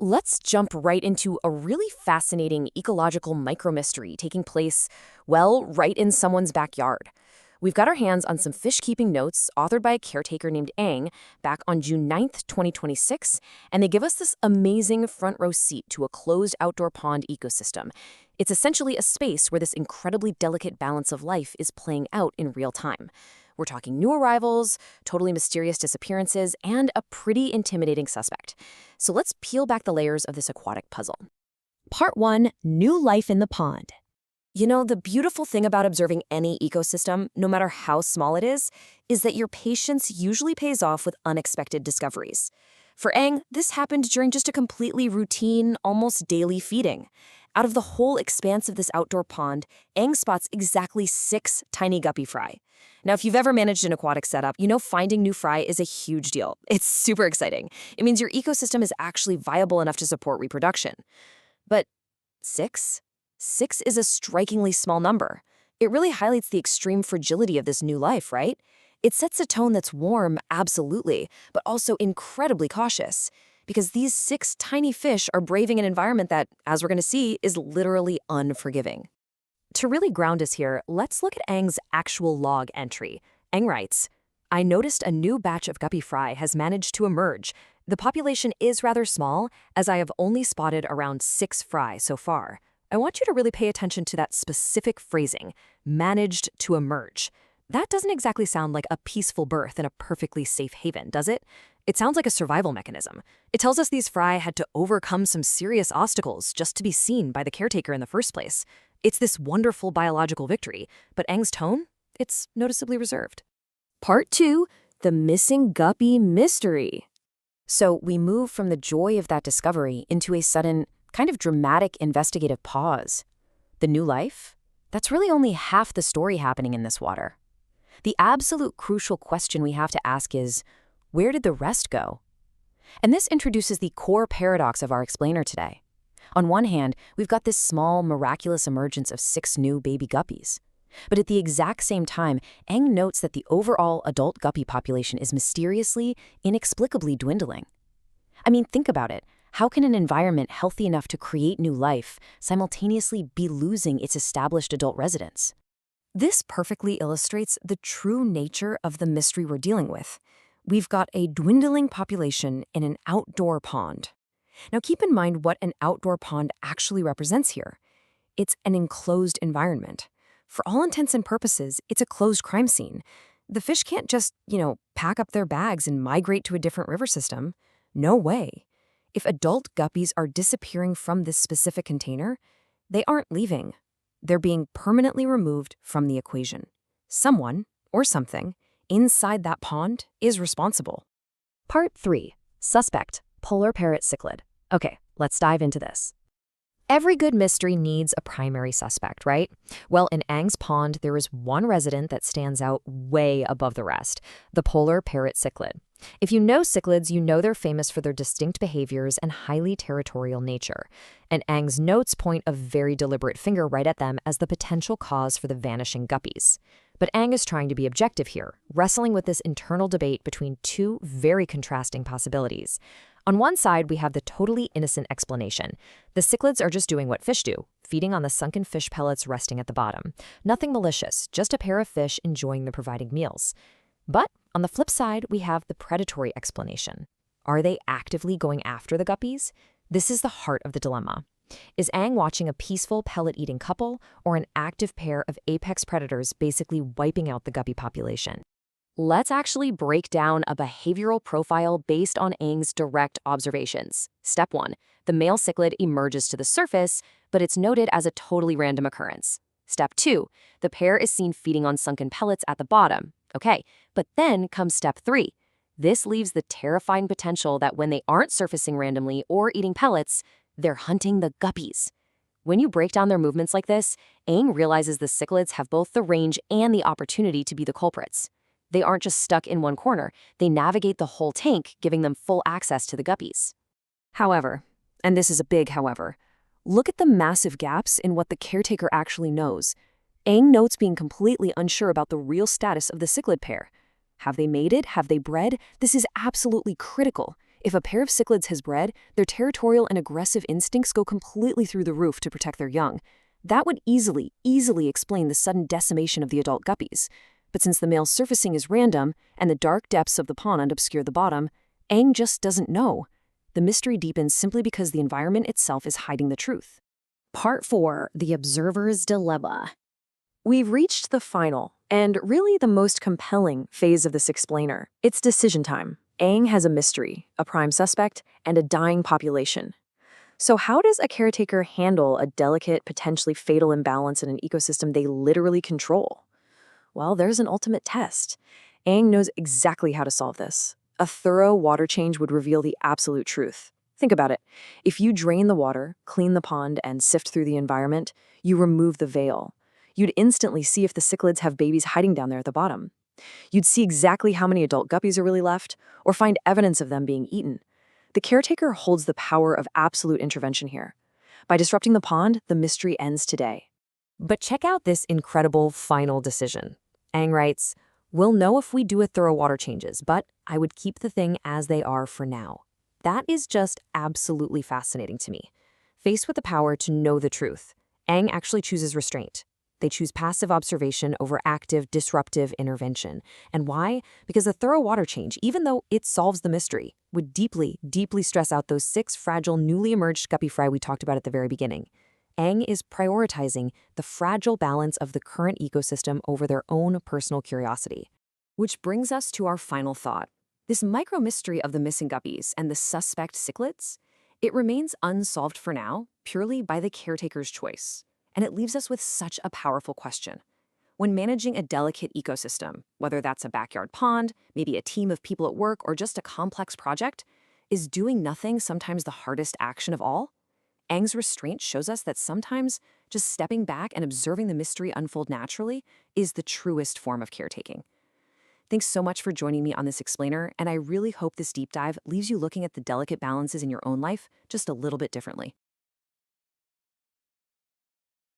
let's jump right into a really fascinating ecological micro-mystery taking place, well, right in someone's backyard. We've got our hands on some fish-keeping notes authored by a caretaker named Ang back on June 9th, 2026, and they give us this amazing front-row seat to a closed outdoor pond ecosystem. It's essentially a space where this incredibly delicate balance of life is playing out in real time. We're talking new arrivals, totally mysterious disappearances, and a pretty intimidating suspect. So let's peel back the layers of this aquatic puzzle. Part 1. New life in the pond. You know, the beautiful thing about observing any ecosystem, no matter how small it is that your patience usually pays off with unexpected discoveries. For Ang, this happened during just a completely routine, almost daily feeding. Out of the whole expanse of this outdoor pond, Ang spots exactly 6 tiny guppy fry. Now, if you've ever managed an aquatic setup, you know finding new fry is a huge deal. It's super exciting. It means your ecosystem is actually viable enough to support reproduction. But 6? 6 is a strikingly small number. It really highlights the extreme fragility of this new life, right? It sets a tone that's warm, absolutely, but also incredibly cautious. Because these 6 tiny fish are braving an environment that, as we're going to see, is literally unforgiving. To really ground us here, let's look at Ang's actual log entry. Ang writes, "I noticed a new batch of guppy fry has managed to emerge. The population is rather small, as I have only spotted around 6 fry so far." I want you to really pay attention to that specific phrasing, managed to emerge. That doesn't exactly sound like a peaceful birth in a perfectly safe haven, does it? It sounds like a survival mechanism. It tells us these fry had to overcome some serious obstacles just to be seen by the caretaker in the first place. It's this wonderful biological victory, but Ang's tone? It's noticeably reserved. Part 2. The missing guppy mystery. So we move from the joy of that discovery into a sudden, kind of dramatic investigative pause. The new life? That's really only half the story happening in this water. The absolute crucial question we have to ask is, where did the rest go? And this introduces the core paradox of our explainer today. On one hand, we've got this small, miraculous emergence of 6 new baby guppies. But at the exact same time, Ang notes that the overall adult guppy population is mysteriously, inexplicably dwindling. I mean, think about it. How can an environment healthy enough to create new life simultaneously be losing its established adult residents? This perfectly illustrates the true nature of the mystery we're dealing with. We've got a dwindling population in an outdoor pond. Now keep in mind what an outdoor pond actually represents here. It's an enclosed environment. For all intents and purposes, it's a closed crime scene. The fish can't just, pack up their bags and migrate to a different river system. No way. If adult guppies are disappearing from this specific container, they aren't leaving. They're being permanently removed from the equation. Someone, or something, inside that pond is responsible. Part 3. Suspect. Polar Parrot Cichlid. Okay, let's dive into this. Every good mystery needs a primary suspect, right? Well, in Ang's pond, there is one resident that stands out way above the rest, the Polar Parrot Cichlid. If you know cichlids, you know they're famous for their distinct behaviors and highly territorial nature. And Ang's notes point a very deliberate finger right at them as the potential cause for the vanishing guppies. But Ang is trying to be objective here, wrestling with this internal debate between 2 very contrasting possibilities. On one side, we have the totally innocent explanation. The cichlids are just doing what fish do, feeding on the sunken fish pellets resting at the bottom. Nothing malicious, just a pair of fish enjoying the provided meals. But on the flip side, we have the predatory explanation. Are they actively going after the guppies? This is the heart of the dilemma. Is Ang watching a peaceful pellet-eating couple or an active pair of apex predators basically wiping out the guppy population? Let's actually break down a behavioral profile based on Ang's direct observations. Step 1. The male cichlid emerges to the surface, but it's noted as a totally random occurrence. Step 2. The pair is seen feeding on sunken pellets at the bottom. Okay, but then comes step 3. This leaves the terrifying potential that when they aren't surfacing randomly or eating pellets, they're hunting the guppies. When you break down their movements like this, Ang realizes the cichlids have both the range and the opportunity to be the culprits. They aren't just stuck in one corner, they navigate the whole tank, giving them full access to the guppies. However, and this is a big however, look at the massive gaps in what the caretaker actually knows. Ang notes being completely unsure about the real status of the cichlid pair. Have they mated? Have they bred? This is absolutely critical. If a pair of cichlids has bred, their territorial and aggressive instincts go completely through the roof to protect their young. That would easily explain the sudden decimation of the adult guppies. But since the male surfacing is random and the dark depths of the pond obscure the bottom, Aang just doesn't know. The mystery deepens simply because the environment itself is hiding the truth. Part 4. The Observer's Dilemma. We've reached the final, and really the most compelling phase of this explainer. It's decision time. Aang has a mystery, a prime suspect, and a dying population. So how does a caretaker handle a delicate, potentially fatal imbalance in an ecosystem they literally control? Well, there's an ultimate test. Aang knows exactly how to solve this. A thorough water change would reveal the absolute truth. Think about it. If you drain the water, clean the pond, and sift through the environment, you remove the veil. You'd instantly see if the cichlids have babies hiding down there at the bottom. You'd see exactly how many adult guppies are really left, or find evidence of them being eaten. The caretaker holds the power of absolute intervention here. By disrupting the pond, the mystery ends today. But check out this incredible final decision. Aang writes, "We'll know if we do a thorough water changes, but I would keep the thing as they are for now." That is just absolutely fascinating to me. Faced with the power to know the truth, Aang actually chooses restraint. They choose passive observation over active, disruptive intervention. And why? Because a thorough water change, even though it solves the mystery, would deeply stress out those 6 fragile, newly emerged guppy fry we talked about at the very beginning. Aang is prioritizing the fragile balance of the current ecosystem over their own personal curiosity. Which brings us to our final thought. This micro-mystery of the missing guppies and the suspect cichlids, it remains unsolved for now, purely by the caretaker's choice. And it leaves us with such a powerful question. When managing a delicate ecosystem, whether that's a backyard pond, maybe a team of people at work, or just a complex project, is doing nothing sometimes the hardest action of all? Aang's restraint shows us that sometimes just stepping back and observing the mystery unfold naturally is the truest form of caretaking. Thanks so much for joining me on this explainer, and I really hope this deep dive leaves you looking at the delicate balances in your own life just a little bit differently.